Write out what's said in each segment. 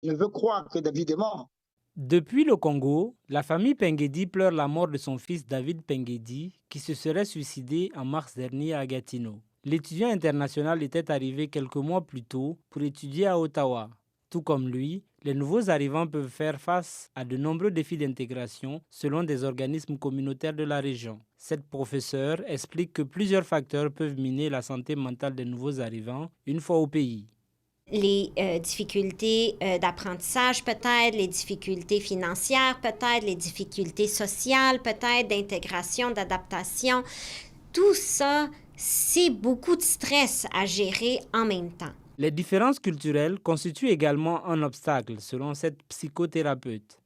ne veut croire que David est mort. Depuis le Congo, la famille Pengedi pleure la mort de son fils David Pengedi, qui se serait suicidé en mars dernier à Gatineau. L'étudiant international était arrivé quelques mois plus tôt pour étudier à Ottawa. Tout comme lui, les nouveaux arrivants peuvent faire face à de nombreux défis d'intégration selon des organismes communautaires de la région. Cette professeure explique que plusieurs facteurs peuvent miner la santé mentale des nouveaux arrivants une fois au pays. Les difficultés d'apprentissage peut-être, les difficultés financières peut-être, les difficultés sociales peut-être, d'intégration, d'adaptation. Tout ça, c'est beaucoup de stress à gérer en même temps. Les différences culturelles constituent également un obstacle, selon cette psychothérapeute.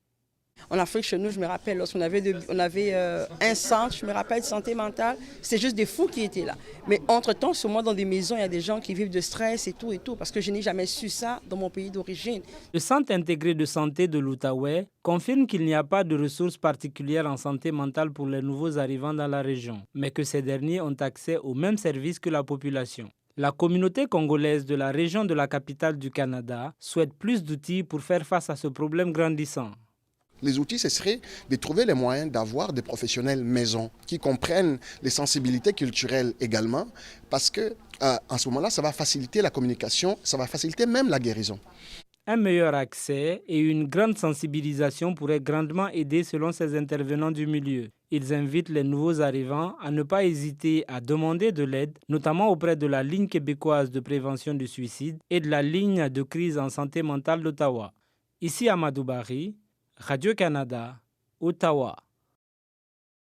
En Afrique, chez nous, je me rappelle, lorsqu'on avait un centre, je me rappelle, de santé mentale, c'est juste des fous qui étaient là. Mais entre-temps, souvent dans des maisons, il y a des gens qui vivent de stress et tout, parce que je n'ai jamais su ça dans mon pays d'origine. Le Centre intégré de santé de l'Outaouais confirme qu'il n'y a pas de ressources particulières en santé mentale pour les nouveaux arrivants dans la région, mais que ces derniers ont accès aux mêmes services que la population. La communauté congolaise de la région de la capitale du Canada souhaite plus d'outils pour faire face à ce problème grandissant. Les outils, ce serait de trouver les moyens d'avoir des professionnels maison qui comprennent les sensibilités culturelles également, parce que en ce moment-là, ça va faciliter la communication, ça va faciliter même la guérison. Un meilleur accès et une grande sensibilisation pourraient grandement aider selon ces intervenants du milieu. Ils invitent les nouveaux arrivants à ne pas hésiter à demander de l'aide, notamment auprès de la ligne québécoise de prévention du suicide et de la ligne de crise en santé mentale d'Ottawa. Ici Amadou Bari, Radio-Canada, Ottawa.